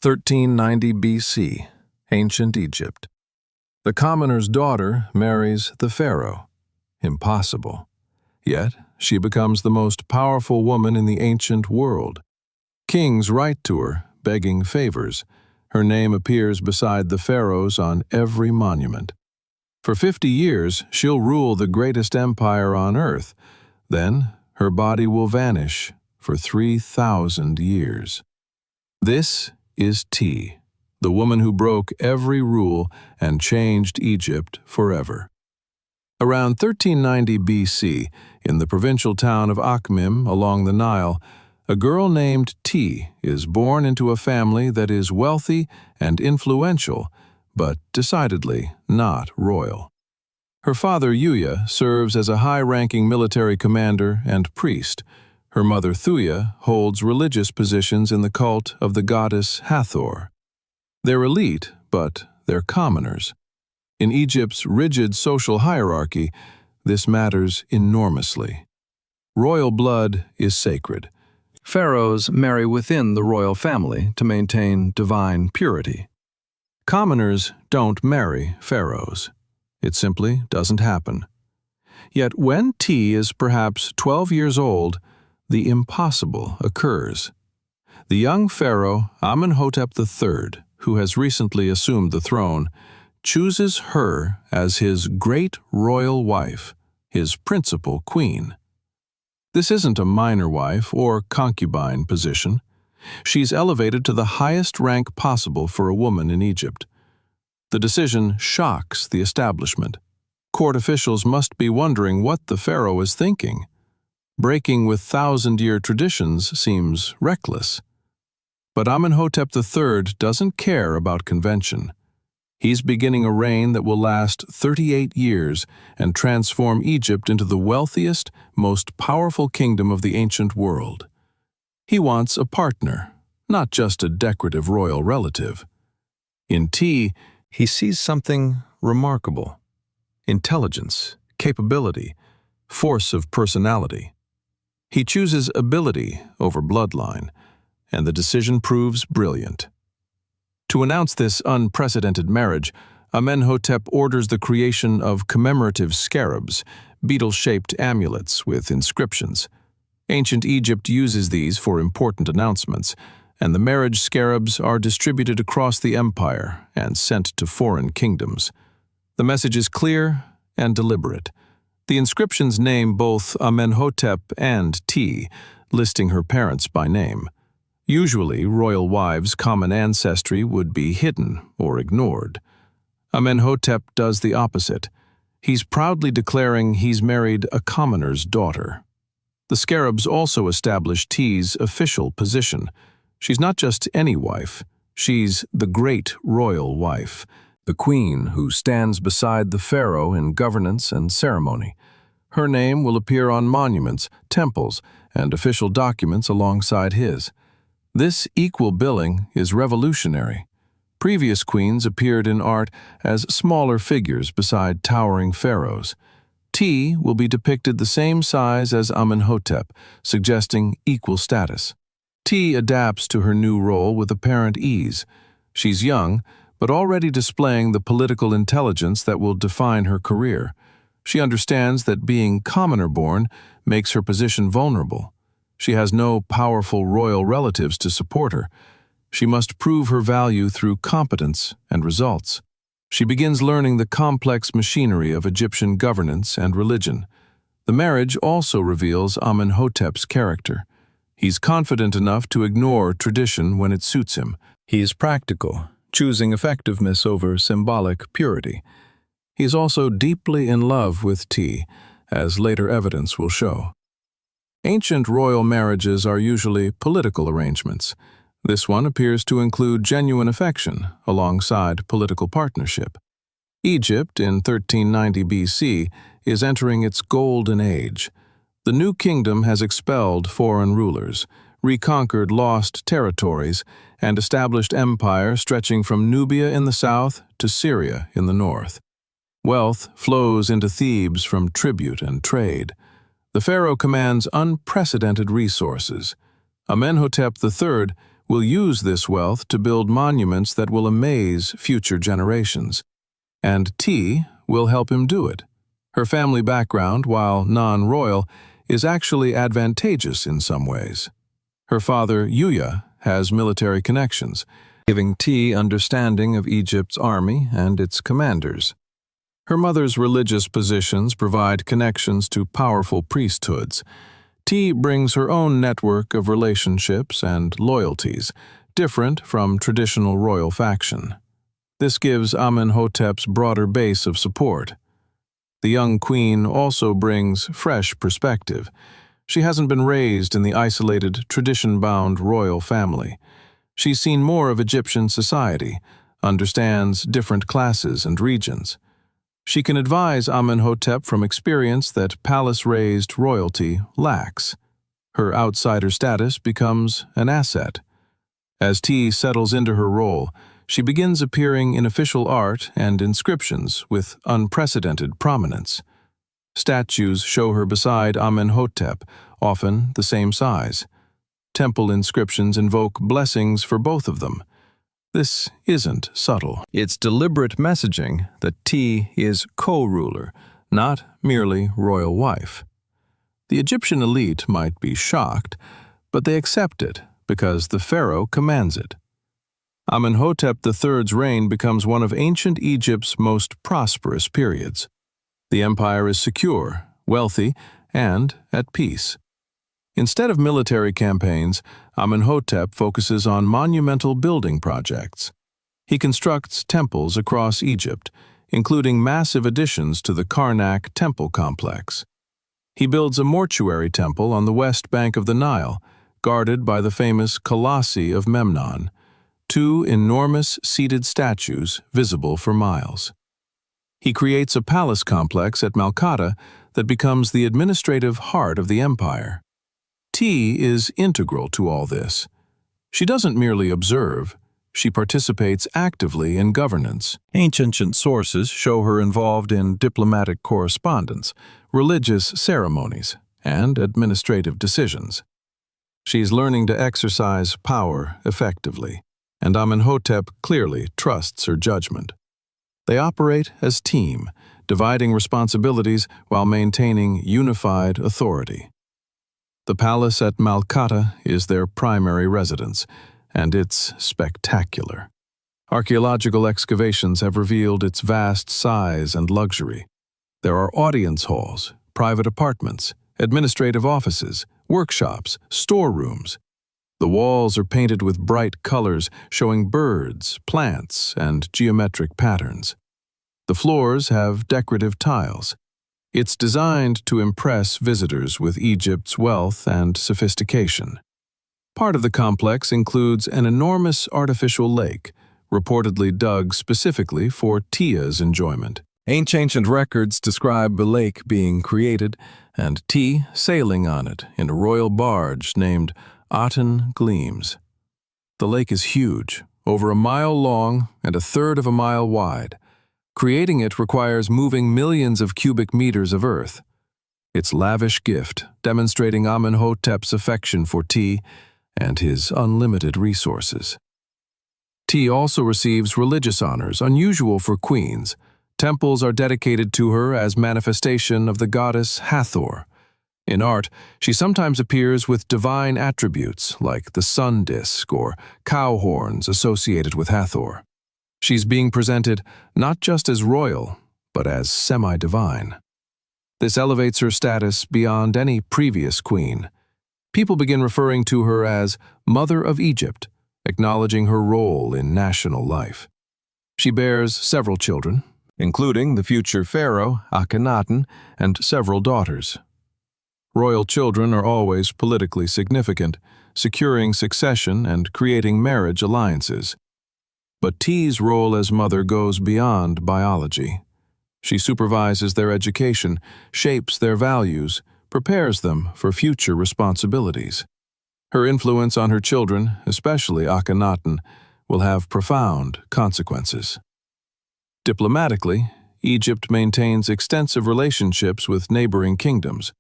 1390 BC, Ancient Egypt. The commoner's daughter marries the pharaoh. Impossible. Yet, she becomes the most powerful woman in the ancient world. Kings write to her, begging favors. Her name appears beside the pharaoh's on every monument. For 50 years, she'll rule the greatest empire on earth. Then, her body will vanish for 3,000 years. This is Tiye, the woman who broke every rule and changed Egypt forever. Around 1390 BC, in the provincial town of Akhmim along the Nile, a girl named Tiye is born into a family that is wealthy and influential, but decidedly not royal. Her father, Yuya, serves as a high-ranking military commander and priest. Her mother, Thuya, holds religious positions in the cult of the goddess Hathor. They're elite, but they're commoners. In Egypt's rigid social hierarchy, this matters enormously. Royal blood is sacred. Pharaohs marry within the royal family to maintain divine purity. Commoners don't marry pharaohs. It simply doesn't happen. Yet when Tiye is perhaps 12 years old, the impossible occurs. The young pharaoh, Amenhotep III, who has recently assumed the throne, chooses her as his great royal wife, his principal queen. This isn't a minor wife or concubine position. She's elevated to the highest rank possible for a woman in Egypt. The decision shocks the establishment. Court officials must be wondering what the pharaoh is thinking. Breaking with thousand-year traditions seems reckless. But Amenhotep III doesn't care about convention. He's beginning a reign that will last 38 years and transform Egypt into the wealthiest, most powerful kingdom of the ancient world. He wants a partner, not just a decorative royal relative. In Tiye, he sees something remarkable: intelligence, capability, force of personality. He chooses ability over bloodline, and the decision proves brilliant. To announce this unprecedented marriage, Amenhotep orders the creation of commemorative scarabs, beetle-shaped amulets with inscriptions. Ancient Egypt uses these for important announcements, and the marriage scarabs are distributed across the empire and sent to foreign kingdoms. The message is clear and deliberate. The inscriptions name both Amenhotep and Tiye, listing her parents by name. Usually, royal wives' common ancestry would be hidden or ignored. Amenhotep does the opposite. He's proudly declaring he's married a commoner's daughter. The scarabs also establish Tiye's official position. She's not just any wife, she's the great royal wife, the queen who stands beside the pharaoh in governance and ceremony. Her name will appear on monuments, temples, and official documents alongside his. This equal billing is revolutionary. Previous queens appeared in art as smaller figures beside towering pharaohs. Tiye will be depicted the same size as Amenhotep, suggesting equal status. Tiye adapts to her new role with apparent ease. She's young, but already displaying the political intelligence that will define her career. She understands that being commoner-born makes her position vulnerable. She has no powerful royal relatives to support her. She must prove her value through competence and results. She begins learning the complex machinery of Egyptian governance and religion. The marriage also reveals Amenhotep's character. He's confident enough to ignore tradition when it suits him. He is practical, choosing effectiveness over symbolic purity. He is also deeply in love with Tiye, as later evidence will show. Ancient royal marriages are usually political arrangements. This one appears to include genuine affection alongside political partnership. Egypt, in 1390 BC, is entering its golden age. The new kingdom has expelled foreign rulers, reconquered lost territories, and established empire stretching from Nubia in the south to Syria in the north. Wealth flows into Thebes from tribute and trade. The pharaoh commands unprecedented resources. Amenhotep III will use this wealth to build monuments that will amaze future generations. And Tiye will help him do it. Her family background, while non-royal, is actually advantageous in some ways. Her father, Tiye, has military connections, giving Tiye understanding of Egypt's army and its commanders. Her mother's religious positions provide connections to powerful priesthoods. Tiye brings her own network of relationships and loyalties, different from traditional royal faction. This gives Amenhotep's broader base of support. The young queen also brings fresh perspective. She hasn't been raised in the isolated, tradition-bound royal family. She's seen more of Egyptian society, understands different classes and regions. She can advise Amenhotep from experience that palace-raised royalty lacks. Her outsider status becomes an asset. As Tiye settles into her role, she begins appearing in official art and inscriptions with unprecedented prominence. Statues show her beside Amenhotep, often the same size. Temple inscriptions invoke blessings for both of them. This isn't subtle. It's deliberate messaging that Tiye is co-ruler, not merely royal wife. The Egyptian elite might be shocked, but they accept it because the pharaoh commands it. Amenhotep III's reign becomes one of ancient Egypt's most prosperous periods. The empire is secure, wealthy, and at peace. Instead of military campaigns, Amenhotep focuses on monumental building projects. He constructs temples across Egypt, including massive additions to the Karnak temple complex. He builds a mortuary temple on the west bank of the Nile, guarded by the famous Colossi of Memnon, two enormous seated statues visible for miles. He creates a palace complex at Malkata that becomes the administrative heart of the empire. Tiye is integral to all this. She doesn't merely observe, she participates actively in governance. Ancient sources show her involved in diplomatic correspondence, religious ceremonies, and administrative decisions. She's learning to exercise power effectively, and Amenhotep clearly trusts her judgment. They operate as a team, dividing responsibilities while maintaining unified authority. The palace at Malkata is their primary residence, and it's spectacular. Archaeological excavations have revealed its vast size and luxury. There are audience halls, private apartments, administrative offices, workshops, storerooms. The walls are painted with bright colors showing birds, plants, and geometric patterns. The floors have decorative tiles. It's designed to impress visitors with Egypt's wealth and sophistication. Part of the complex includes an enormous artificial lake, reportedly dug specifically for Tiye's enjoyment. Ancient records describe the lake being created and Tiye sailing on it in a royal barge named Aten Gleams. The lake is huge, over a mile long and a third of a mile wide. Creating it requires moving millions of cubic meters of earth. Its lavish gift, demonstrating Amenhotep's affection for Tiye and his unlimited resources. Tiye also receives religious honors unusual for queens. Temples are dedicated to her as manifestation of the goddess Hathor. In art, she sometimes appears with divine attributes like the sun disk or cow horns associated with Hathor. She's being presented not just as royal, but as semi-divine. This elevates her status beyond any previous queen. People begin referring to her as Mother of Egypt, acknowledging her role in national life. She bears several children, including the future pharaoh, Akhenaten, and several daughters. Royal children are always politically significant, securing succession and creating marriage alliances. But Tiye's role as mother goes beyond biology. She supervises their education, shapes their values, prepares them for future responsibilities. Her influence on her children, especially Akhenaten, will have profound consequences. Diplomatically, Egypt maintains extensive relationships with neighboring kingdoms.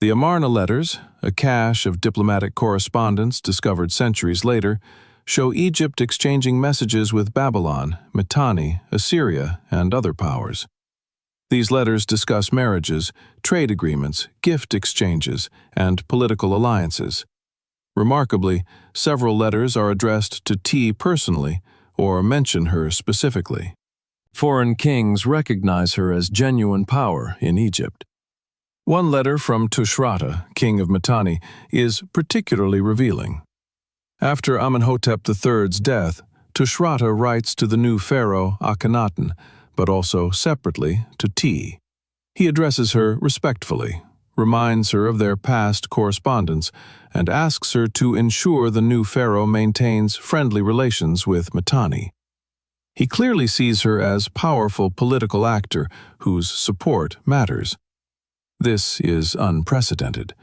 The Amarna letters, a cache of diplomatic correspondence discovered centuries later, show Egypt exchanging messages with Babylon, Mitanni, Assyria, and other powers. These letters discuss marriages, trade agreements, gift exchanges, and political alliances. Remarkably, several letters are addressed to Tiye personally or mention her specifically. Foreign kings recognize her as genuine power in Egypt. One letter from Tushratta, king of Mitanni, is particularly revealing. After Amenhotep III's death, Tushratta writes to the new pharaoh Akhenaten, but also separately to Tiye. He addresses her respectfully, reminds her of their past correspondence, and asks her to ensure the new pharaoh maintains friendly relations with Mitanni. He clearly sees her as a powerful political actor whose support matters. This is unprecedented.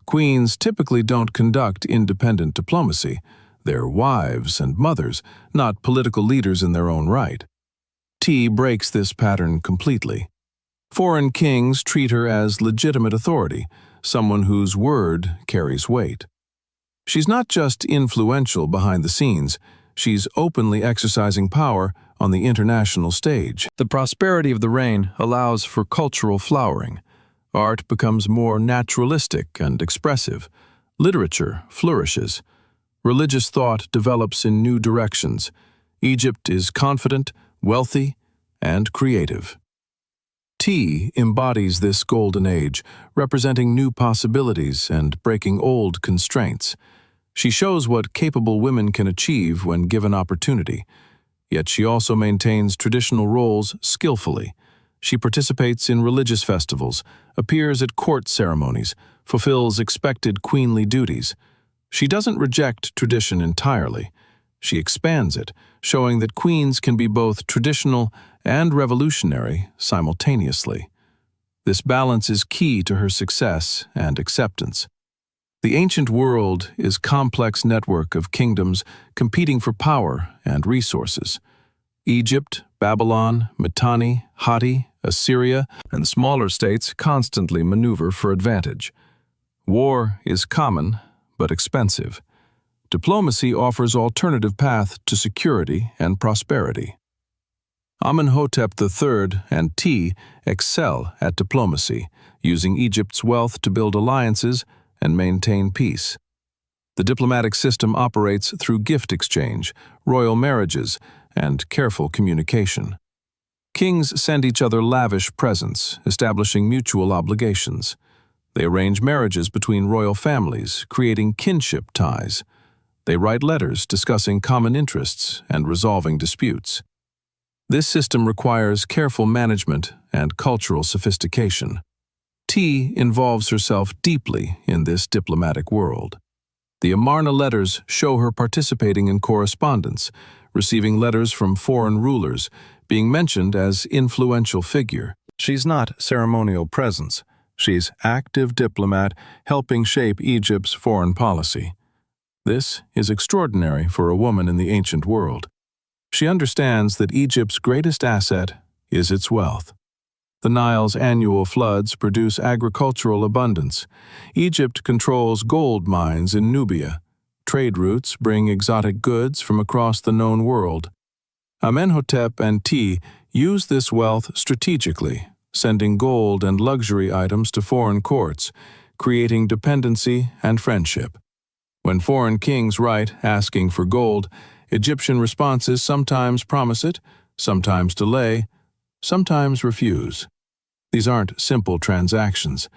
Queens typically don't conduct independent diplomacy. They're wives and mothers, not political leaders in their own right. Tiye breaks this pattern completely. Foreign kings treat her as legitimate authority, someone whose word carries weight. She's not just influential behind the scenes, she's openly exercising power on the international stage. The prosperity of the reign allows for cultural flowering. Art becomes more naturalistic and expressive. Literature flourishes. Religious thought develops in new directions. Egypt is confident, wealthy, and creative. Tiye embodies this golden age, representing new possibilities and breaking old constraints. She shows what capable women can achieve when given opportunity. Yet she also maintains traditional roles skillfully. She participates in religious festivals, appears at court ceremonies, fulfills expected queenly duties. She doesn't reject tradition entirely. She expands it, showing that queens can be both traditional and revolutionary simultaneously. This balance is key to her success and acceptance. The ancient world is a complex network of kingdoms competing for power and resources. Egypt, Babylon, Mitanni, Hatti, Assyria, and smaller states constantly maneuver for advantage. War is common, but expensive. Diplomacy offers alternative path to security and prosperity. Amenhotep III and Tiye excel at diplomacy, using Egypt's wealth to build alliances and maintain peace. The diplomatic system operates through gift exchange, royal marriages, and careful communication. Kings send each other lavish presents, establishing mutual obligations. They arrange marriages between royal families, creating kinship ties. They write letters discussing common interests and resolving disputes. This system requires careful management and cultural sophistication. Tiye involves herself deeply in this diplomatic world. The Amarna letters show her participating in correspondence, receiving letters from foreign rulers, being mentioned as influential figure. She's not ceremonial presence. She's active diplomat helping shape Egypt's foreign policy. This is extraordinary for a woman in the ancient world. She understands that Egypt's greatest asset is its wealth. The Nile's annual floods produce agricultural abundance. Egypt controls gold mines in Nubia. Trade routes bring exotic goods from across the known world. Amenhotep and Tiye use this wealth strategically, sending gold and luxury items to foreign courts, creating dependency and friendship. When foreign kings write asking for gold, Egyptian responses sometimes promise it, sometimes delay, sometimes refuse. These aren't simple transactions.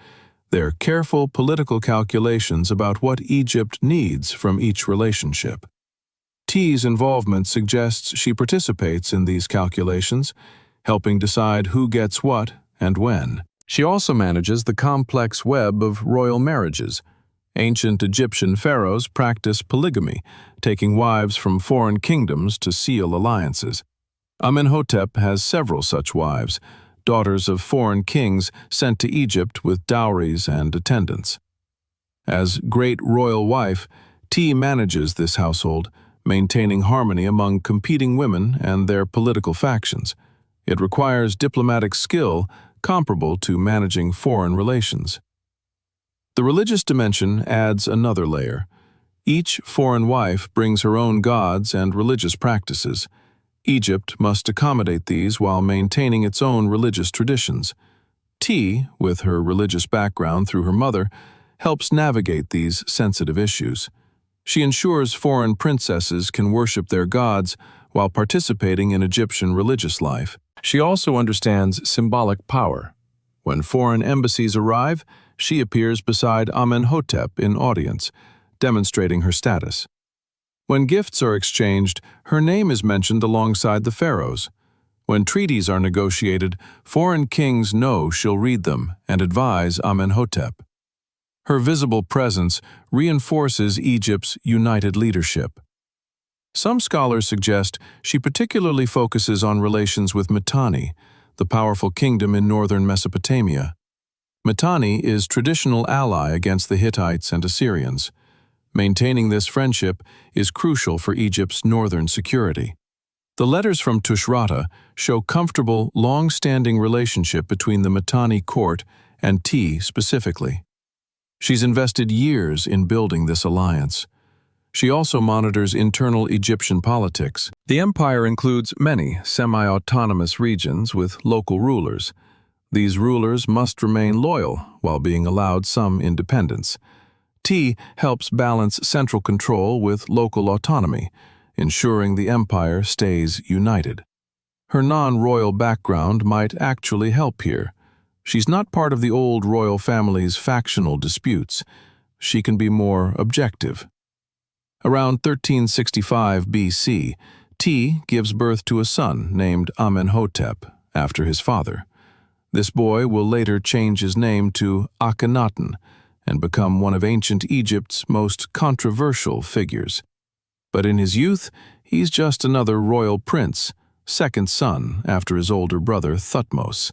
They're careful political calculations about what Egypt needs from each relationship. Tiye's involvement suggests she participates in these calculations, helping decide who gets what and when. She also manages the complex web of royal marriages. Ancient Egyptian pharaohs practiced polygamy, taking wives from foreign kingdoms to seal alliances. Amenhotep has several such wives, daughters of foreign kings sent to Egypt with dowries and attendants. As great royal wife, Tiye manages this household, maintaining harmony among competing women and their political factions. It requires diplomatic skill comparable to managing foreign relations. The religious dimension adds another layer. Each foreign wife brings her own gods and religious practices. Egypt must accommodate these while maintaining its own religious traditions. Tiye, with her religious background through her mother, helps navigate these sensitive issues. She ensures foreign princesses can worship their gods while participating in Egyptian religious life. She also understands symbolic power. When foreign embassies arrive, she appears beside Amenhotep in audience, demonstrating her status. When gifts are exchanged, her name is mentioned alongside the pharaoh's. When treaties are negotiated, foreign kings know she'll read them and advise Amenhotep. Her visible presence reinforces Egypt's united leadership. Some scholars suggest she particularly focuses on relations with Mitanni, the powerful kingdom in northern Mesopotamia. Mitanni is traditional ally against the Hittites and Assyrians. Maintaining this friendship is crucial for Egypt's northern security. The letters from Tushratta show comfortable, long-standing relationship between the Mitanni court and Tiye specifically. She's invested years in building this alliance. She also monitors internal Egyptian politics. The empire includes many semi-autonomous regions with local rulers. These rulers must remain loyal while being allowed some independence. Tiye helps balance central control with local autonomy, ensuring the empire stays united. Her non-royal background might actually help here. She's not part of the old royal family's factional disputes. She can be more objective. Around 1365 BC, Tiye gives birth to a son named Amenhotep, after his father. This boy will later change his name to Akhenaten and become one of ancient Egypt's most controversial figures. But in his youth, he's just another royal prince, second son after his older brother Thutmose.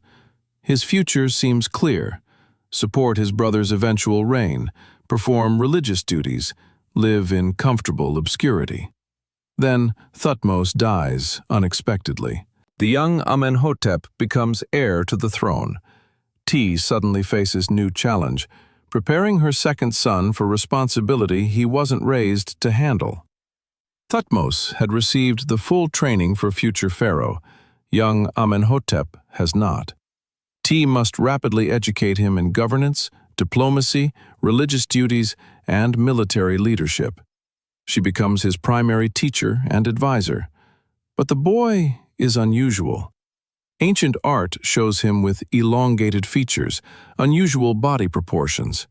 His future seems clear: support his brother's eventual reign, perform religious duties, live in comfortable obscurity. Then Thutmose dies unexpectedly. The young Amenhotep becomes heir to the throne. Tiye suddenly faces new challenge, preparing her second son for responsibility he wasn't raised to handle. Thutmose had received the full training for future pharaoh. Young Amenhotep has not. Tiye must rapidly educate him in governance, diplomacy, religious duties, and military leadership. She becomes his primary teacher and advisor. But the boy is unusual. Ancient art shows him with elongated features, unusual body proportions.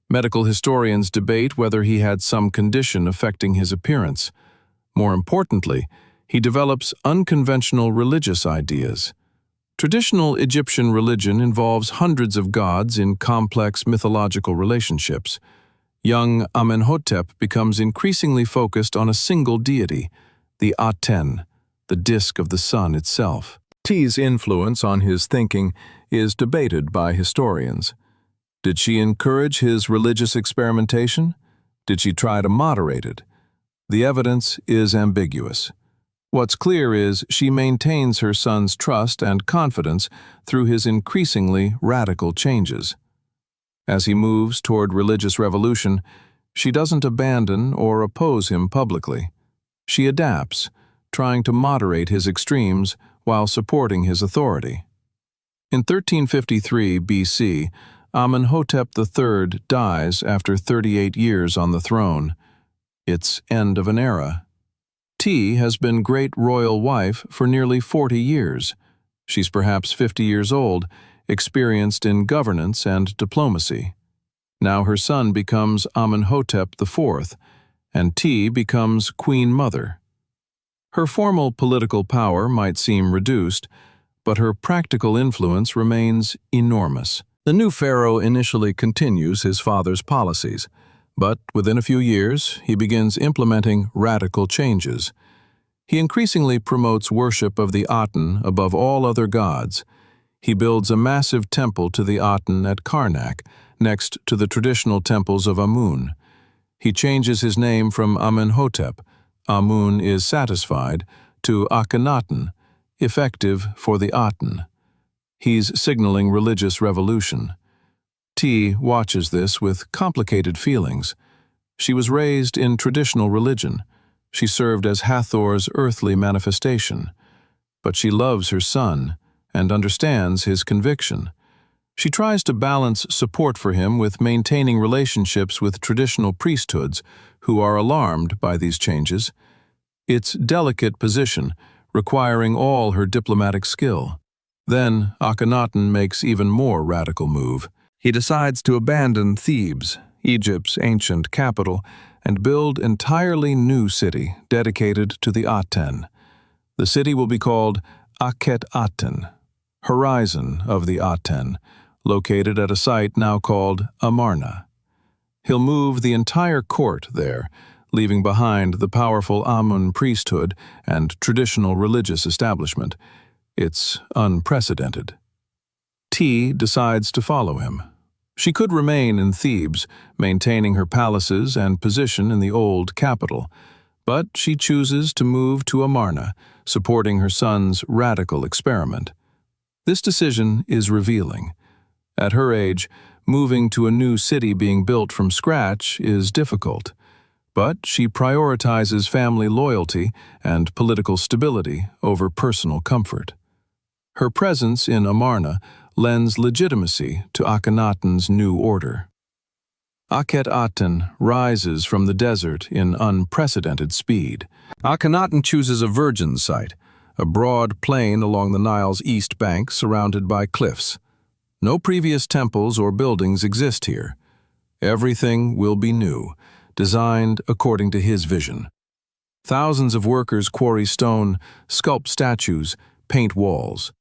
Medical historians debate whether he had some condition affecting his appearance. More importantly, he develops unconventional religious ideas. Traditional Egyptian religion involves hundreds of gods in complex mythological relationships. Young Amenhotep becomes increasingly focused on a single deity, the Aten, the disk of the sun itself. Tiye's influence on his thinking is debated by historians. Did she encourage his religious experimentation? Did she try to moderate it? The evidence is ambiguous. What's clear is she maintains her son's trust and confidence through his increasingly radical changes. As he moves toward religious revolution, she doesn't abandon or oppose him publicly. She adapts, trying to moderate his extremes while supporting his authority. In 1353 BC, Amenhotep III dies after 38 years on the throne. It's end of an era. Tiye has been great royal wife for nearly 40 years. She's perhaps 50 years old, experienced in governance and diplomacy. Now her son becomes Amenhotep IV, and Tiye becomes Queen Mother. Her formal political power might seem reduced, but her practical influence remains enormous. The new pharaoh initially continues his father's policies, but within a few years, he begins implementing radical changes. He increasingly promotes worship of the Aten above all other gods. He builds a massive temple to the Aten at Karnak, next to the traditional temples of Amun. He changes his name from Amenhotep, Amun is satisfied, to Akhenaten, effective for the Aten. He's signaling religious revolution. Tiye watches this with complicated feelings. She was raised in traditional religion. She served as Hathor's earthly manifestation. But she loves her son and understands his conviction. She tries to balance support for him with maintaining relationships with traditional priesthoods who are alarmed by these changes. It's a delicate position, requiring all her diplomatic skill. Then Akhenaten makes even more radical move. He decides to abandon Thebes, Egypt's ancient capital, and build an entirely new city dedicated to the Aten. The city will be called Akhet-Aten, Horizon of the Aten, located at a site now called Amarna. He'll move the entire court there, leaving behind the powerful Amun priesthood and traditional religious establishment. It's unprecedented. Tiye decides to follow him. She could remain in Thebes, maintaining her palaces and position in the old capital, but she chooses to move to Amarna, supporting her son's radical experiment. This decision is revealing. At her age, moving to a new city being built from scratch is difficult, but she prioritizes family loyalty and political stability over personal comfort. Her presence in Amarna lends legitimacy to Akhenaten's new order. Akhet-Aten rises from the desert in unprecedented speed. Akhenaten chooses a virgin site, a broad plain along the Nile's east bank surrounded by cliffs. No previous temples or buildings exist here. Everything will be new, designed according to his vision. Thousands of workers quarry stone, sculpt statues, paint walls.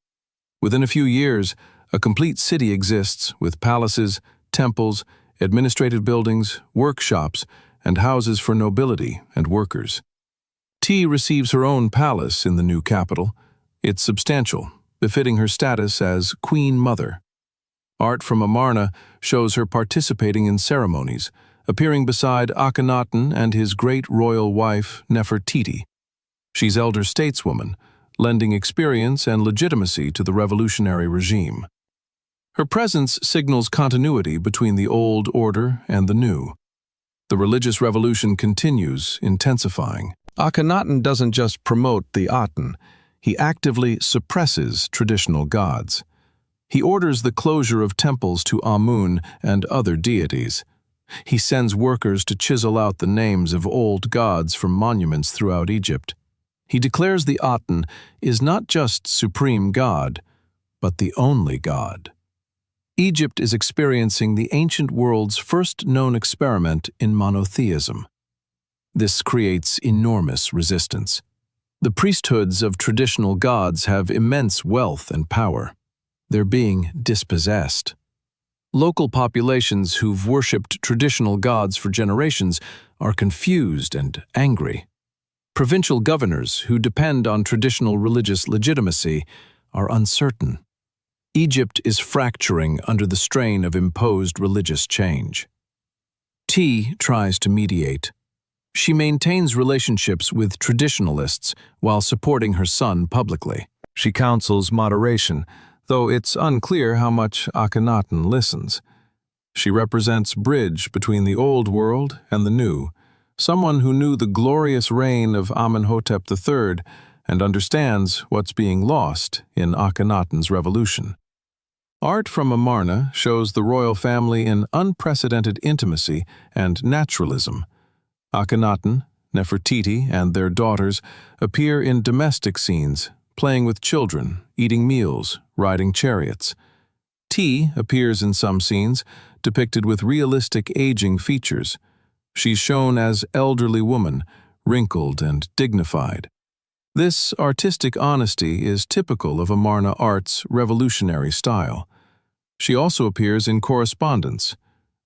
Within a few years, a complete city exists with palaces, temples, administrative buildings, workshops, and houses for nobility and workers. Tiye receives her own palace in the new capital. It's substantial, befitting her status as Queen Mother. Art from Amarna shows her participating in ceremonies, appearing beside Akhenaten and his great royal wife Nefertiti. She's elder stateswoman, lending experience and legitimacy to the revolutionary regime. Her presence signals continuity between the old order and the new. The religious revolution continues, intensifying. Akhenaten doesn't just promote the Aten, he actively suppresses traditional gods. He orders the closure of temples to Amun and other deities. He sends workers to chisel out the names of old gods from monuments throughout Egypt. He declares the Aten is not just supreme god, but the only god. Egypt is experiencing the ancient world's first known experiment in monotheism. This creates enormous resistance. The priesthoods of traditional gods have immense wealth and power. They're being dispossessed. Local populations who've worshipped traditional gods for generations are confused and angry. Provincial governors who depend on traditional religious legitimacy are uncertain. Egypt is fracturing under the strain of imposed religious change. Tiye tries to mediate. She maintains relationships with traditionalists while supporting her son publicly. She counsels moderation, though it's unclear how much Akhenaten listens. She represents bridge between the old world and the new, someone who knew the glorious reign of Amenhotep III and understands what's being lost in Akhenaten's revolution. Art from Amarna shows the royal family in unprecedented intimacy and naturalism. Akhenaten, Nefertiti, and their daughters appear in domestic scenes, playing with children, eating meals, riding chariots. Tiye appears in some scenes, depicted with realistic aging features. She's shown as elderly woman, wrinkled and dignified. This artistic honesty is typical of Amarna art's revolutionary style. She also appears in correspondence.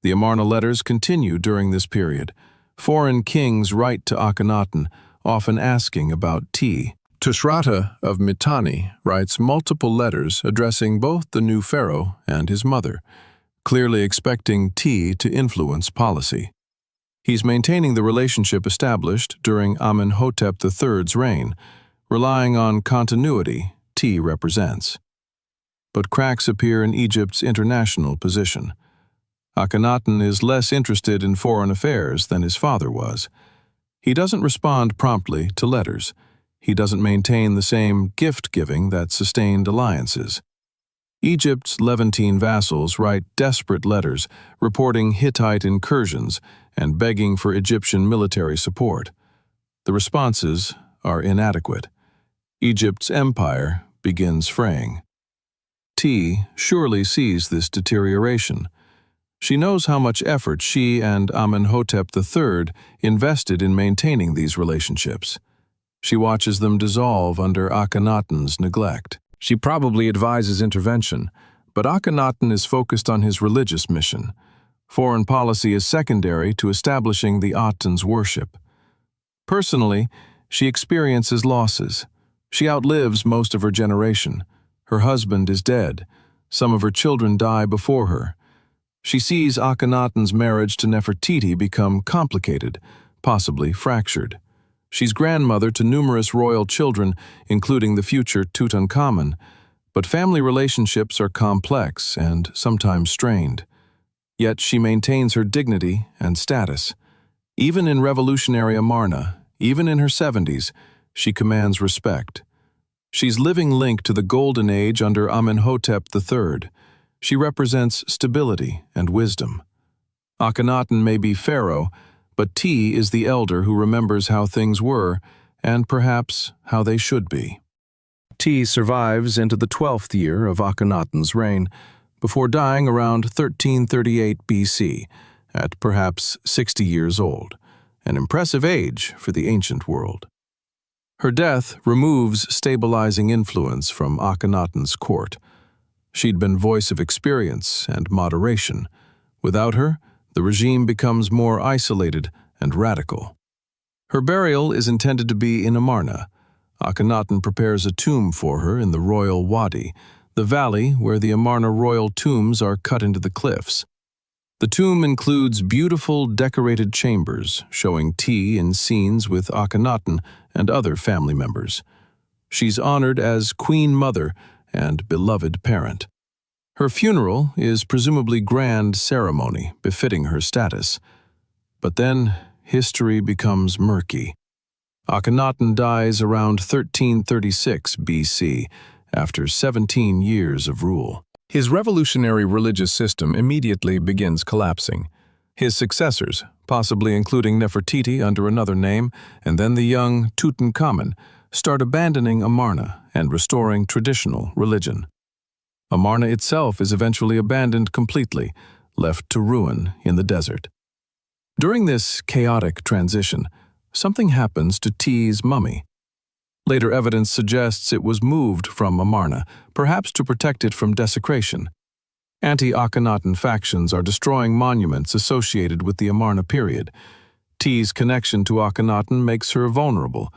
The Amarna letters continue during this period. Foreign kings write to Akhenaten, often asking about Tiye. Tushratta of Mitanni writes multiple letters addressing both the new pharaoh and his mother, clearly expecting Tiye to influence policy. He's maintaining the relationship established during Amenhotep III's reign, relying on continuity Tiye represents. But cracks appear in Egypt's international position. Akhenaten is less interested in foreign affairs than his father was. He doesn't respond promptly to letters. He doesn't maintain the same gift-giving that sustained alliances. Egypt's Levantine vassals write desperate letters reporting Hittite incursions and begging for Egyptian military support. The responses are inadequate. Egypt's empire begins fraying. Tiye surely sees this deterioration. She knows how much effort she and Amenhotep III invested in maintaining these relationships. She watches them dissolve under Akhenaten's neglect. She probably advises intervention, but Akhenaten is focused on his religious mission. Foreign policy is secondary to establishing the Aten's worship. Personally, she experiences losses. She outlives most of her generation. Her husband is dead. Some of her children die before her. She sees Akhenaten's marriage to Nefertiti become complicated, possibly fractured. She's grandmother to numerous royal children, including the future Tutankhamun, but family relationships are complex and sometimes strained. Yet she maintains her dignity and status. Even in revolutionary Amarna, even in her 70s, she commands respect. She's living link to the golden age under Amenhotep III. She represents stability and wisdom. Akhenaten may be pharaoh, but Tiye is the elder who remembers how things were, and perhaps how they should be. Tiye survives into the 12th year of Akhenaten's reign, before dying around 1338 BC, at perhaps 60 years old, an impressive age for the ancient world. Her death removes stabilizing influence from Akhenaten's court. She'd been voice of experience and moderation. Without her, the regime becomes more isolated and radical. Her burial is intended to be in Amarna. Akhenaten prepares a tomb for her in the royal wadi, the valley where the Amarna royal tombs are cut into the cliffs. The tomb includes beautiful decorated chambers showing Tiye in scenes with Akhenaten and other family members. She's honored as Queen Mother and beloved parent. Her funeral is presumably grand ceremony befitting her status. But then history becomes murky. Akhenaten dies around 1336 BC after 17 years of rule. His revolutionary religious system immediately begins collapsing. His successors, possibly including Nefertiti under another name, and then the young Tutankhamun, start abandoning Amarna and restoring traditional religion. Amarna itself is eventually abandoned completely, left to ruin in the desert. During this chaotic transition, something happens to Tiye's mummy. Later evidence suggests it was moved from Amarna, perhaps to protect it from desecration. Anti-Akhenaten factions are destroying monuments associated with the Amarna period. Tiye's connection to Akhenaten makes her vulnerable,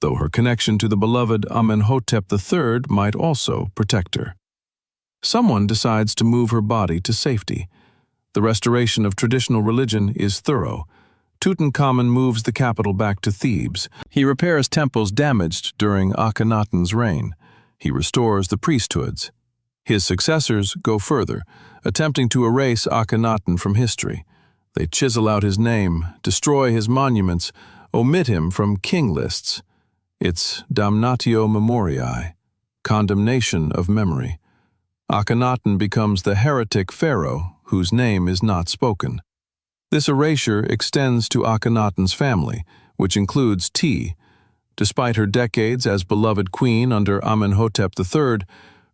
though her connection to the beloved Amenhotep III might also protect her. Someone decides to move her body to safety. The restoration of traditional religion is thorough. Tutankhamun moves the capital back to Thebes. He repairs temples damaged during Akhenaten's reign. He restores the priesthoods. His successors go further, attempting to erase Akhenaten from history. They chisel out his name, destroy his monuments, omit him from king lists. It's damnatio memoriae, condemnation of memory. Akhenaten becomes the heretic pharaoh whose name is not spoken. This erasure extends to Akhenaten's family, which includes Tiye. Despite her decades as beloved queen under Amenhotep III,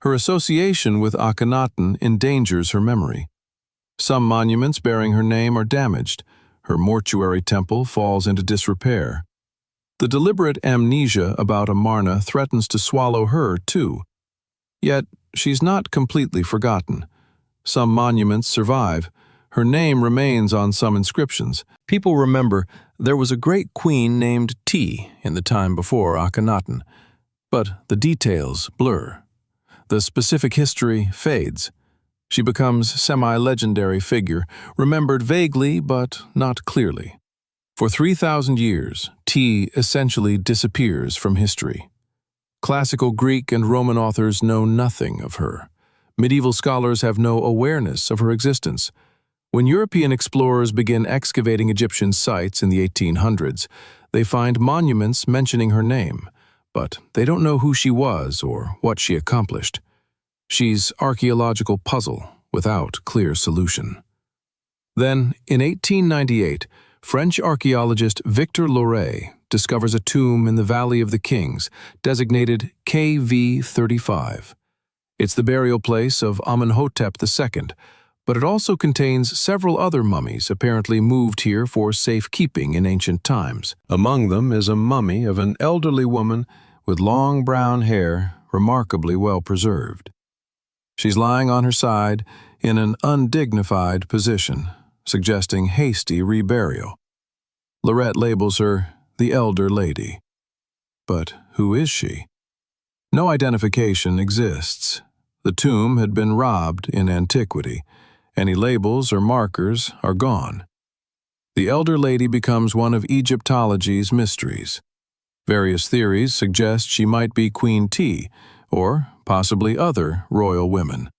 her association with Akhenaten endangers her memory. Some monuments bearing her name are damaged. Her mortuary temple falls into disrepair. The deliberate amnesia about Amarna threatens to swallow her, too. Yet, she's not completely forgotten. Some monuments survive. Her name remains on some inscriptions. People remember there was a great queen named Tiye in the time before Akhenaten, but the details blur. The specific history fades. She becomes a semi-legendary figure, remembered vaguely but not clearly. For 3,000 years, Tiye essentially disappears from history. Classical Greek and Roman authors know nothing of her. Medieval scholars have no awareness of her existence. When European explorers begin excavating Egyptian sites in the 1800s, they find monuments mentioning her name, but they don't know who she was or what she accomplished. She's archaeological puzzle without clear solution. Then, in 1898, French archaeologist Victor Loret discovers a tomb in the Valley of the Kings, designated KV35. It's the burial place of Amenhotep II, but it also contains several other mummies apparently moved here for safekeeping in ancient times. Among them is a mummy of an elderly woman with long brown hair, remarkably well preserved. She's lying on her side in an undignified position, suggesting hasty reburial. Loret labels her the Elder Lady. But who is she? No identification exists. The tomb had been robbed in antiquity. Any labels or markers are gone. The Elder Lady becomes one of Egyptology's mysteries. Various theories suggest she might be Queen Tiye, or possibly other royal women.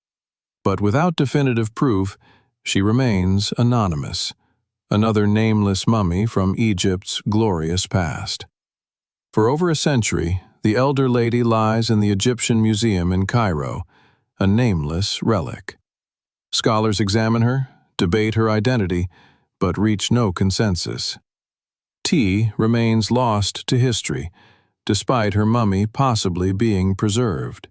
But without definitive proof, she remains anonymous, another nameless mummy from Egypt's glorious past. For over a century, the Elder Lady lies in the Egyptian Museum in Cairo, a nameless relic. Scholars examine her, debate her identity, but reach no consensus. Tiye remains lost to history, despite her mummy possibly being preserved.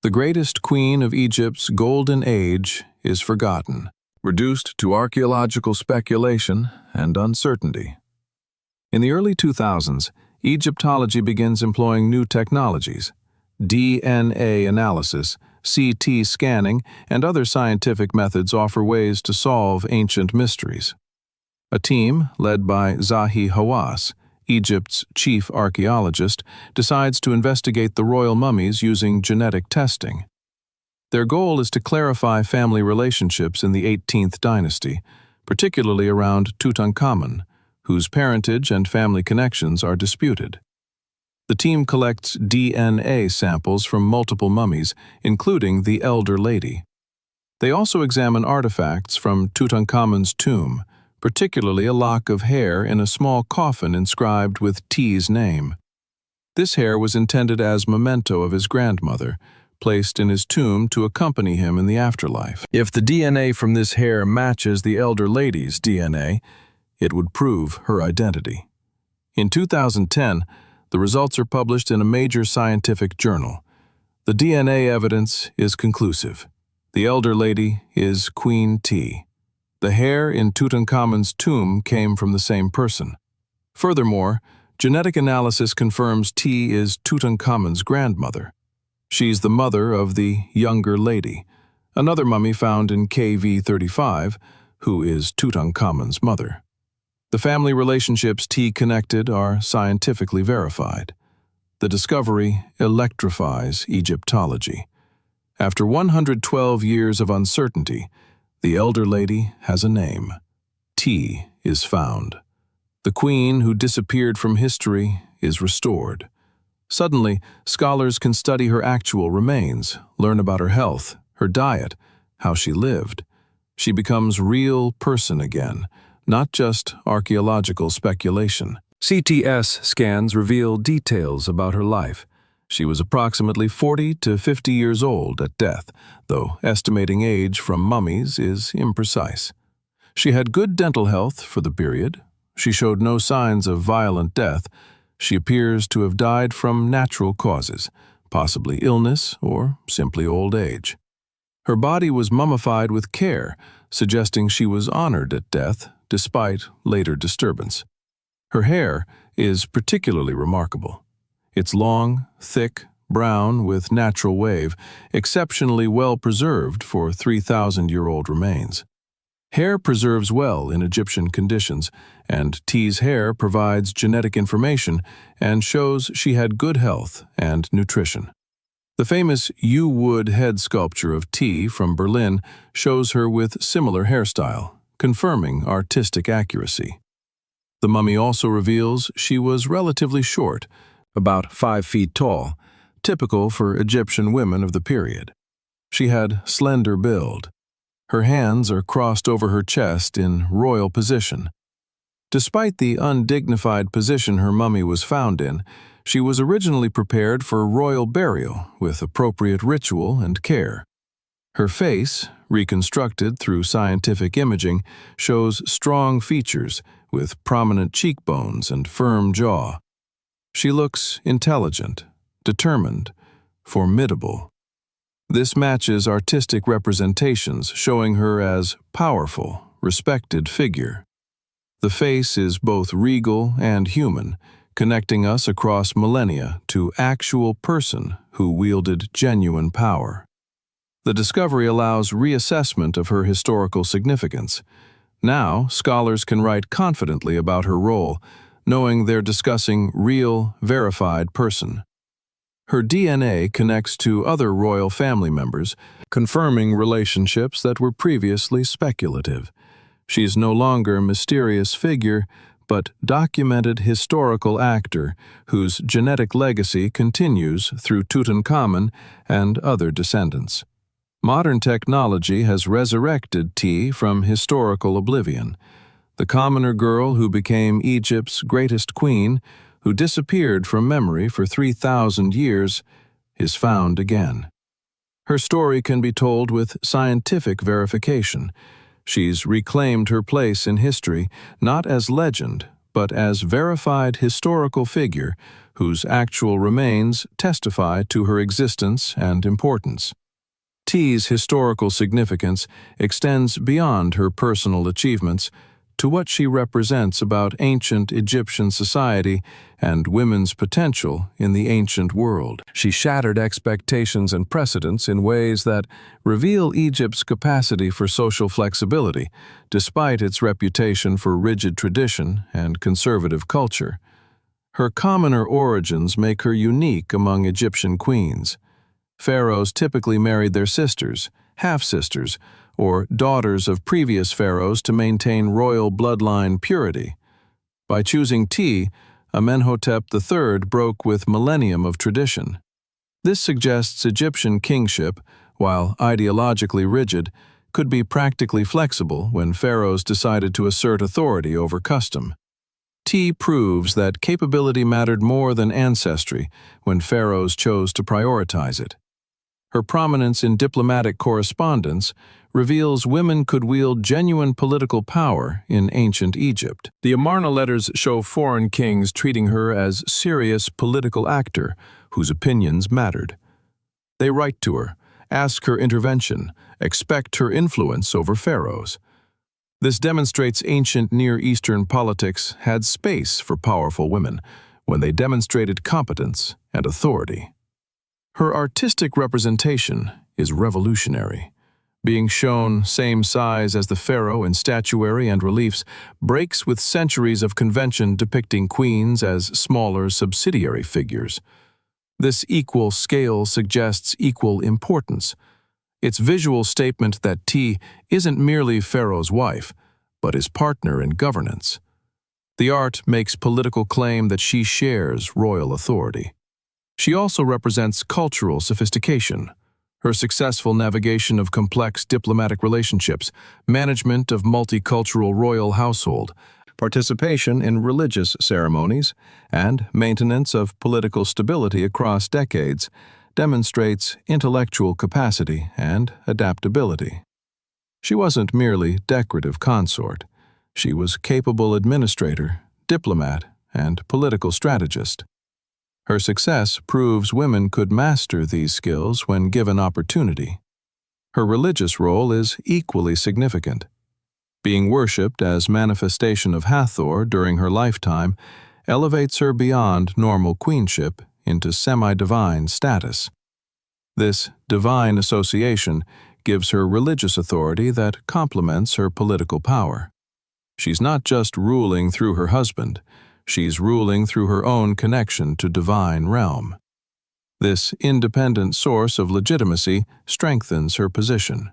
The greatest queen of Egypt's golden age is forgotten, reduced to archaeological speculation and uncertainty. In the early 2000s, Egyptology begins employing new technologies. DNA analysis, CT scanning, and other scientific methods offer ways to solve ancient mysteries. A team, led by Zahi Hawass, Egypt's chief archaeologist, decides to investigate the royal mummies using genetic testing. Their goal is to clarify family relationships in the 18th dynasty, particularly around Tutankhamun, whose parentage and family connections are disputed. The team collects DNA samples from multiple mummies, including the Elder Lady. They also examine artifacts from Tutankhamun's tomb, particularly a lock of hair in a small coffin inscribed with Tiye's name. This hair was intended as memento of his grandmother, placed in his tomb to accompany him in the afterlife. If the DNA from this hair matches the Elder Lady's DNA, it would prove her identity. In 2010, the results are published in a major scientific journal. The DNA evidence is conclusive. The Elder Lady is Queen Tiye. The hair in Tutankhamun's tomb came from the same person. Furthermore, genetic analysis confirms Tiye is Tutankhamun's grandmother. She's the mother of the Younger Lady, another mummy found in KV35, who is Tutankhamun's mother. The family relationships Tiye connected are scientifically verified. The discovery electrifies Egyptology. After 112 years of uncertainty, the Elder Lady has a name. Tiye is found. The queen who disappeared from history is restored. Suddenly, scholars can study her actual remains, learn about her health, her diet, how she lived. She becomes real person again, not just archaeological speculation. CTS scans reveal details about her life. She was approximately 40 to 50 years old at death, though estimating age from mummies is imprecise. She had good dental health for the period. She showed no signs of violent death. She appears to have died from natural causes, possibly illness or simply old age. Her body was mummified with care, suggesting she was honored at death despite later disturbance. Her hair is particularly remarkable. It's long, thick, brown with natural wave, exceptionally well preserved for 3,000-year-old remains. Hair preserves well in Egyptian conditions, and Tiye's hair provides genetic information and shows she had good health and nutrition. The famous yew wood head sculpture of Tiye from Berlin shows her with similar hairstyle, confirming artistic accuracy. The mummy also reveals she was relatively short, about 5 feet tall, typical for Egyptian women of the period. She had slender build. Her hands are crossed over her chest in royal position. Despite the undignified position her mummy was found in, she was originally prepared for royal burial with appropriate ritual and care. Her face, reconstructed through scientific imaging, shows strong features with prominent cheekbones and firm jaw. She looks intelligent, determined, formidable. This matches artistic representations showing her as powerful, respected figure. The face is both regal and human, connecting us across millennia to actual person who wielded genuine power. The discovery allows reassessment of her historical significance. Now, scholars can write confidently about her role, knowing they're discussing real, verified person. Her DNA connects to other royal family members, confirming relationships that were previously speculative. She's no longer a mysterious figure, but documented historical actor whose genetic legacy continues through Tutankhamun and other descendants. Modern technology has resurrected Tiye from historical oblivion. The commoner girl who became Egypt's greatest queen, who disappeared from memory for 3,000 years, is found again. Her story can be told with scientific verification. She's reclaimed her place in history, not as legend, but as verified historical figure whose actual remains testify to her existence and importance. Tiye's historical significance extends beyond her personal achievements to what she represents about ancient Egyptian society and women's potential in the ancient world. She shattered expectations and precedents in ways that reveal Egypt's capacity for social flexibility, despite its reputation for rigid tradition and conservative culture. Her commoner origins make her unique among Egyptian queens. Pharaohs typically married their sisters, half-sisters, or daughters of previous pharaohs to maintain royal bloodline purity. By choosing Tiye, Amenhotep III broke with millennium of tradition. This suggests Egyptian kingship, while ideologically rigid, could be practically flexible when pharaohs decided to assert authority over custom. Tiye proves that capability mattered more than ancestry when pharaohs chose to prioritize it. Her prominence in diplomatic correspondence reveals women could wield genuine political power in ancient Egypt. The Amarna letters show foreign kings treating her as serious political actor whose opinions mattered. They write to her, ask her intervention, expect her influence over pharaohs. This demonstrates ancient Near Eastern politics had space for powerful women when they demonstrated competence and authority. Her artistic representation is revolutionary. Being shown same size as the pharaoh in statuary and reliefs breaks with centuries of convention depicting queens as smaller subsidiary figures. This equal scale suggests equal importance. Its visual statement that Tiye isn't merely Pharaoh's wife, but his partner in governance. The art makes political claim that she shares royal authority. She also represents cultural sophistication. Her successful navigation of complex diplomatic relationships, management of multicultural royal household, participation in religious ceremonies, and maintenance of political stability across decades demonstrates intellectual capacity and adaptability. She wasn't merely decorative consort. She was capable administrator, diplomat, and political strategist. Her success proves women could master these skills when given opportunity. Her religious role is equally significant. Being worshipped as manifestation of Hathor during her lifetime elevates her beyond normal queenship into semi-divine status. This divine association gives her religious authority that complements her political power. She's not just ruling through her husband, she's ruling through her own connection to divine realm. This independent source of legitimacy strengthens her position.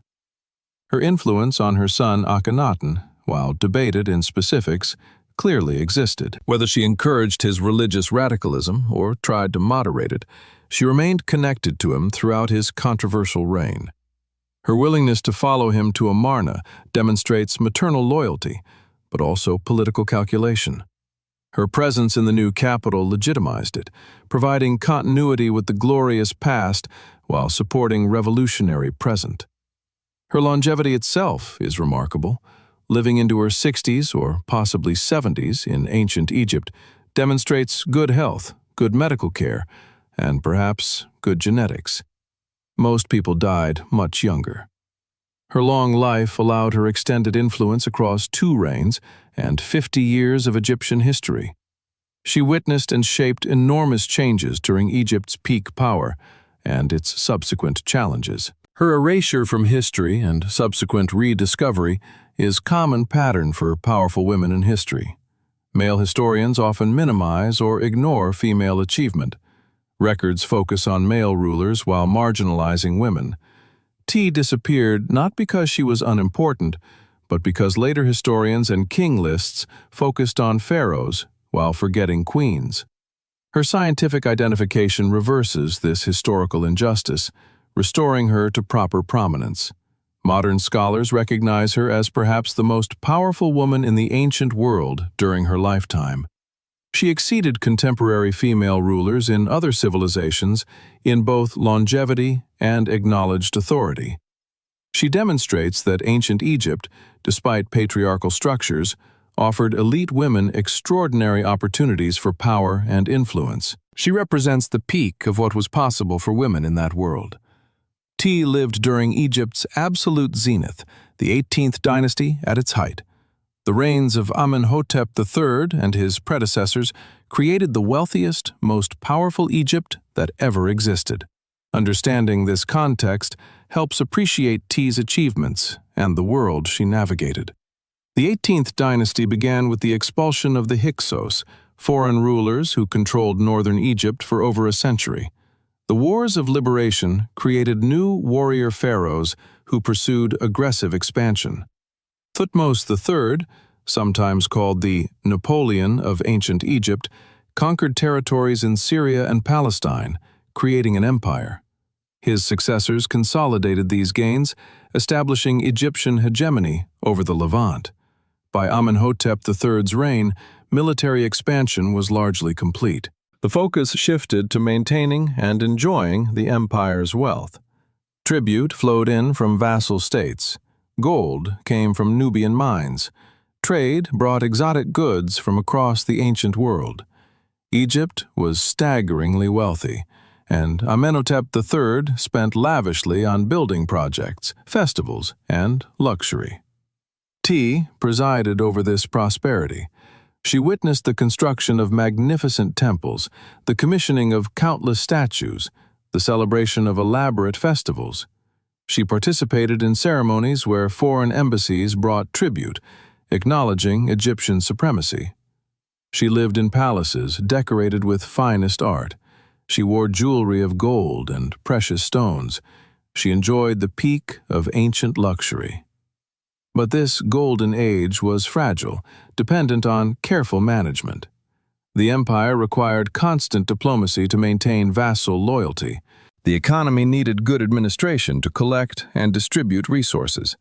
Her influence on her son Akhenaten, while debated in specifics, clearly existed. Whether she encouraged his religious radicalism or tried to moderate it, she remained connected to him throughout his controversial reign. Her willingness to follow him to Amarna demonstrates maternal loyalty, but also political calculation. Her presence in the new capital legitimized it, providing continuity with the glorious past while supporting revolutionary present. Her longevity itself is remarkable. Living into her 60s or possibly 70s in ancient Egypt demonstrates good health, good medical care, and perhaps good genetics. Most people died much younger. Her long life allowed her extended influence across 2 reigns and 50 years of Egyptian history. She witnessed and shaped enormous changes during Egypt's peak power and its subsequent challenges. Her erasure from history and subsequent rediscovery is a common pattern for powerful women in history. Male historians often minimize or ignore female achievement. Records focus on male rulers while marginalizing women. Tiye disappeared not because she was unimportant, but because later historians and king lists focused on pharaohs while forgetting queens. Her scientific identification reverses this historical injustice, restoring her to proper prominence. Modern scholars recognize her as perhaps the most powerful woman in the ancient world during her lifetime. She exceeded contemporary female rulers in other civilizations in both longevity and acknowledged authority. She demonstrates that ancient Egypt, despite patriarchal structures, offered elite women extraordinary opportunities for power and influence. She represents the peak of what was possible for women in that world. Tiye lived during Egypt's absolute zenith, the 18th dynasty at its height. The reigns of Amenhotep III and his predecessors created the wealthiest, most powerful Egypt that ever existed. Understanding this context helps appreciate Tiye's achievements and the world she navigated. The 18th dynasty began with the expulsion of the Hyksos, foreign rulers who controlled northern Egypt for over a century. The wars of liberation created new warrior pharaohs who pursued aggressive expansion. Thutmose III, sometimes called the Napoleon of ancient Egypt, conquered territories in Syria and Palestine, creating an empire. His successors consolidated these gains, establishing Egyptian hegemony over the Levant. By Amenhotep III's reign, military expansion was largely complete. The focus shifted to maintaining and enjoying the empire's wealth. Tribute flowed in from vassal states. Gold came from Nubian mines. Trade brought exotic goods from across the ancient world. Egypt was staggeringly wealthy, and Amenhotep III spent lavishly on building projects, festivals, and luxury. Tiye presided over this prosperity. She witnessed the construction of magnificent temples, the commissioning of countless statues, the celebration of elaborate festivals. She participated in ceremonies where foreign embassies brought tribute, acknowledging Egyptian supremacy. She lived in palaces decorated with finest art. She wore jewelry of gold and precious stones. She enjoyed the peak of ancient luxury. But this golden age was fragile, dependent on careful management. The empire required constant diplomacy to maintain vassal loyalty. The economy needed good administration to collect and distribute resources.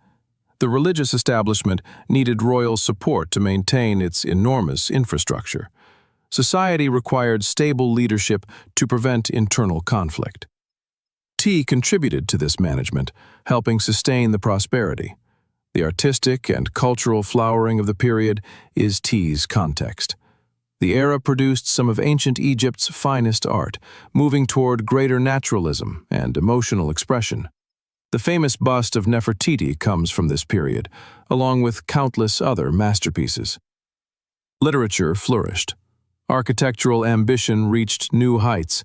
The religious establishment needed royal support to maintain its enormous infrastructure. Society required stable leadership to prevent internal conflict. Tiye contributed to this management, helping sustain the prosperity. The artistic and cultural flowering of the period is Tiye's context. The era produced some of ancient Egypt's finest art, moving toward greater naturalism and emotional expression. The famous bust of Nefertiti comes from this period, along with countless other masterpieces. Literature flourished. Architectural ambition reached new heights.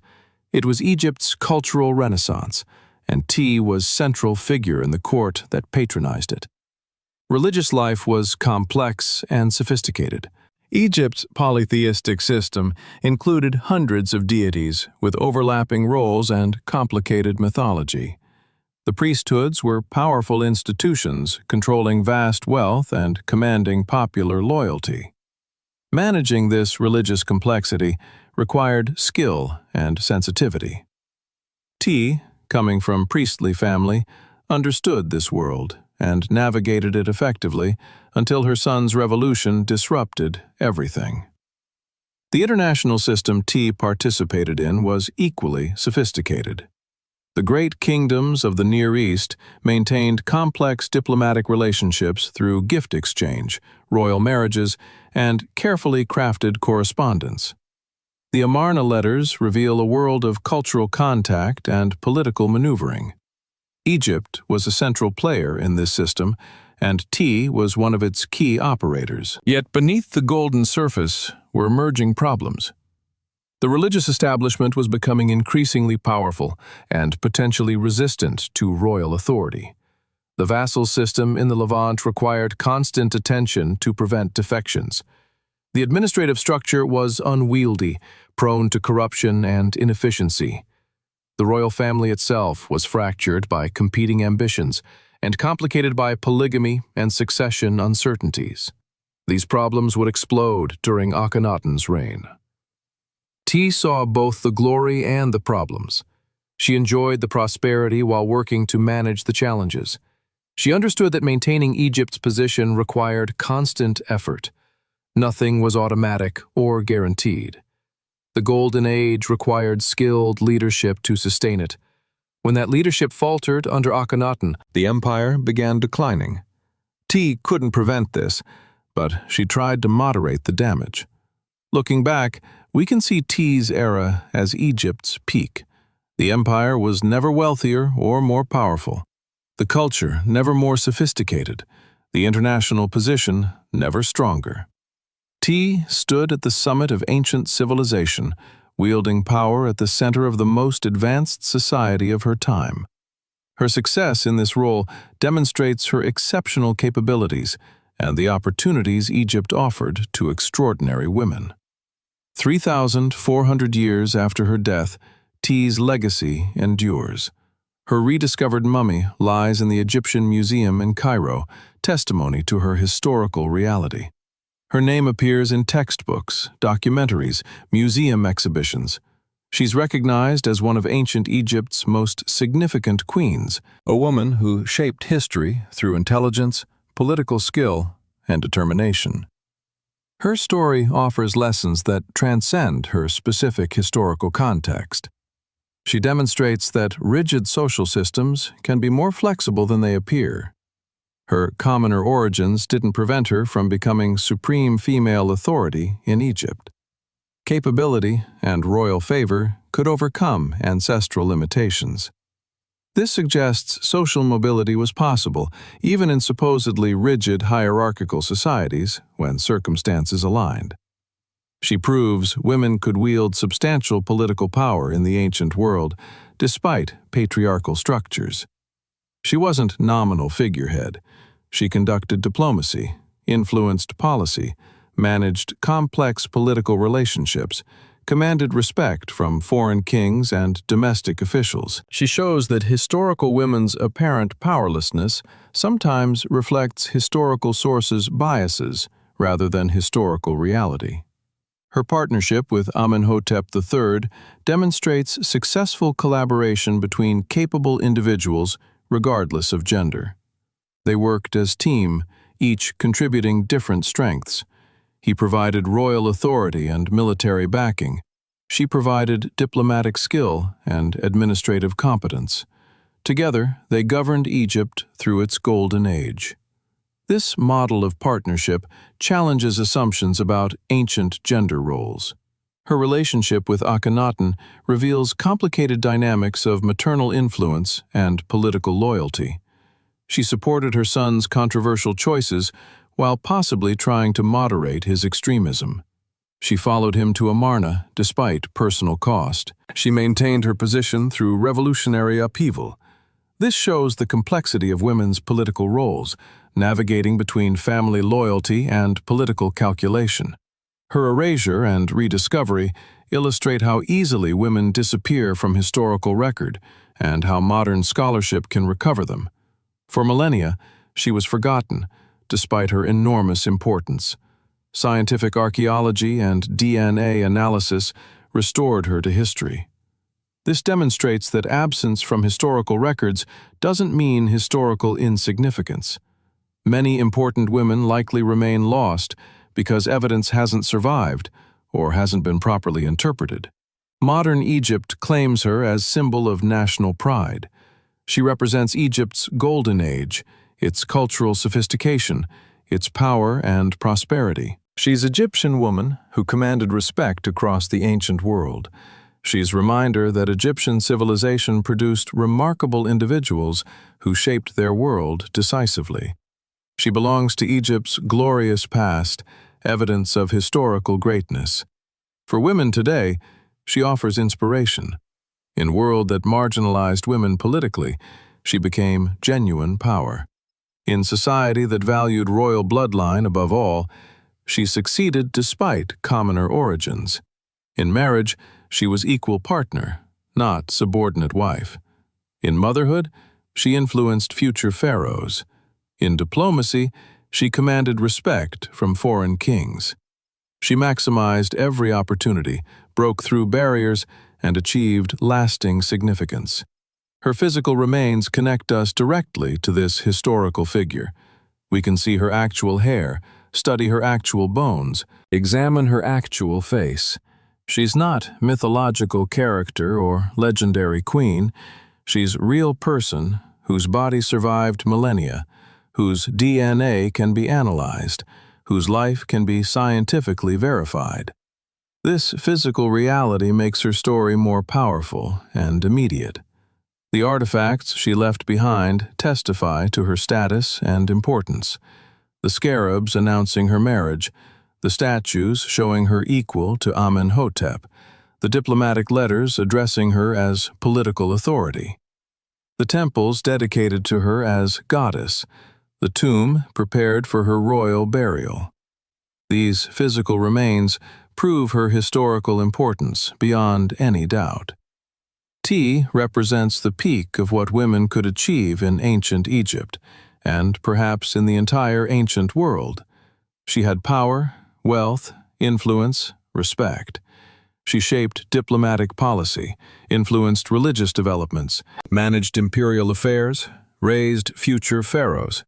It was Egypt's cultural renaissance, and Tiye was central figure in the court that patronized it. Religious life was complex and sophisticated. Egypt's polytheistic system included hundreds of deities with overlapping roles and complicated mythology. The priesthoods were powerful institutions controlling vast wealth and commanding popular loyalty. Managing this religious complexity required skill and sensitivity. Tiye, coming from priestly family, understood this world and navigated it effectively until her son's revolution disrupted everything. The international system Tiye participated in was equally sophisticated. The great kingdoms of the Near East maintained complex diplomatic relationships through gift exchange, royal marriages, and carefully crafted correspondence. The Amarna letters reveal a world of cultural contact and political maneuvering. Egypt was a central player in this system, and Tiye was one of its key operators. Yet beneath the golden surface were emerging problems. The religious establishment was becoming increasingly powerful and potentially resistant to royal authority. The vassal system in the Levant required constant attention to prevent defections. The administrative structure was unwieldy, prone to corruption and inefficiency. The royal family itself was fractured by competing ambitions and complicated by polygamy and succession uncertainties. These problems would explode during Akhenaten's reign. Tiye saw both the glory and the problems. She enjoyed the prosperity while working to manage the challenges. She understood that maintaining Egypt's position required constant effort. Nothing was automatic or guaranteed. The Golden Age required skilled leadership to sustain it. When that leadership faltered under Akhenaten, the empire began declining. Tiye couldn't prevent this, but she tried to moderate the damage. Looking back, we can see Tiye's era as Egypt's peak. The empire was never wealthier or more powerful. The culture never more sophisticated. The international position never stronger. Tiye stood at the summit of ancient civilization, wielding power at the center of the most advanced society of her time. Her success in this role demonstrates her exceptional capabilities and the opportunities Egypt offered to extraordinary women. 3,400 years after her death, Tiye's legacy endures. Her rediscovered mummy lies in the Egyptian Museum in Cairo, testimony to her historical reality. Her name appears in textbooks, documentaries, museum exhibitions. She's recognized as one of ancient Egypt's most significant queens, a woman who shaped history through intelligence, political skill, and determination. Her story offers lessons that transcend her specific historical context. She demonstrates that rigid social systems can be more flexible than they appear. Her commoner origins didn't prevent her from becoming supreme female authority in Egypt. Capability and royal favor could overcome ancestral limitations. This suggests social mobility was possible, even in supposedly rigid hierarchical societies, when circumstances aligned. She proves women could wield substantial political power in the ancient world, despite patriarchal structures. She wasn't nominal figurehead. She conducted diplomacy, influenced policy, managed complex political relationships, commanded respect from foreign kings and domestic officials. She shows that historical women's apparent powerlessness sometimes reflects historical sources' biases rather than historical reality. Her partnership with Amenhotep III demonstrates successful collaboration between capable individuals regardless of gender. They worked as team, each contributing different strengths. He provided royal authority and military backing. She provided diplomatic skill and administrative competence. Together, they governed Egypt through its golden age. This model of partnership challenges assumptions about ancient gender roles. Her relationship with Akhenaten reveals complicated dynamics of maternal influence and political loyalty. She supported her son's controversial choices while possibly trying to moderate his extremism. She followed him to Amarna despite personal cost. She maintained her position through revolutionary upheaval. This shows the complexity of women's political roles, navigating between family loyalty and political calculation. Her erasure and rediscovery illustrate how easily women disappear from historical record and how modern scholarship can recover them. For millennia, she was forgotten, despite her enormous importance. Scientific archaeology and DNA analysis restored her to history. This demonstrates that absence from historical records doesn't mean historical insignificance. Many important women likely remain lost because evidence hasn't survived or hasn't been properly interpreted. Modern Egypt claims her as symbol of national pride. She represents Egypt's golden age, its cultural sophistication, its power and prosperity. She's an Egyptian woman who commanded respect across the ancient world. She's a reminder that Egyptian civilization produced remarkable individuals who shaped their world decisively. She belongs to Egypt's glorious past, evidence of historical greatness. For women today, she offers inspiration. In a world that marginalized women politically, she became genuine power. In society that valued royal bloodline above all, she succeeded despite commoner origins. In marriage, she was equal partner, not subordinate wife. In motherhood, she influenced future pharaohs. In diplomacy, she commanded respect from foreign kings. She maximized every opportunity, broke through barriers, and achieved lasting significance. Her physical remains connect us directly to this historical figure. We can see her actual hair, study her actual bones, examine her actual face. She's not mythological character or legendary queen. She's real person whose body survived millennia, whose DNA can be analyzed, whose life can be scientifically verified. This physical reality makes her story more powerful and immediate. The artifacts she left behind testify to her status and importance. The scarabs announcing her marriage, the statues showing her equal to Amenhotep, the diplomatic letters addressing her as political authority. The temples dedicated to her as goddess, the tomb prepared for her royal burial. These physical remains prove her historical importance beyond any doubt. Tiye represents the peak of what women could achieve in ancient Egypt, and perhaps in the entire ancient world. She had power, wealth, influence, respect. She shaped diplomatic policy, influenced religious developments, managed imperial affairs, raised future pharaohs.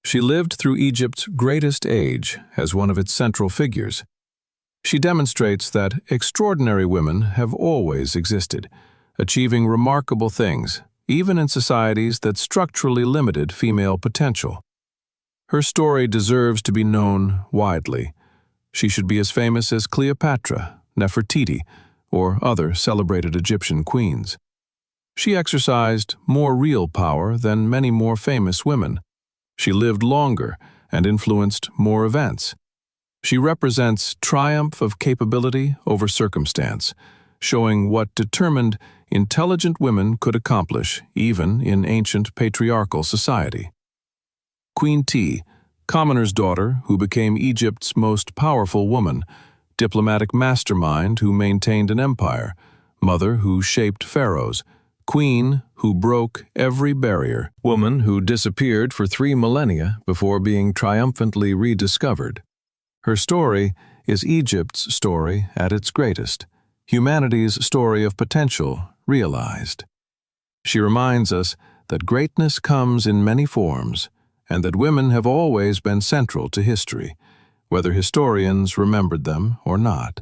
She lived through Egypt's greatest age as one of its central figures. She demonstrates that extraordinary women have always existed, achieving remarkable things, even in societies that structurally limited female potential. Her story deserves to be known widely. She should be as famous as Cleopatra, Nefertiti, or other celebrated Egyptian queens. She exercised more real power than many more famous women. She lived longer and influenced more events. She represents triumph of capability over circumstance, showing what determined, intelligent women could accomplish even in ancient patriarchal society. Queen Tiye, commoner's daughter who became Egypt's most powerful woman, diplomatic mastermind who maintained an empire, mother who shaped pharaohs, queen who broke every barrier, woman who disappeared for 3 millennia before being triumphantly rediscovered. Her story is Egypt's story at its greatest, humanity's story of potential realized. She reminds us that greatness comes in many forms, and that women have always been central to history, whether historians remembered them or not.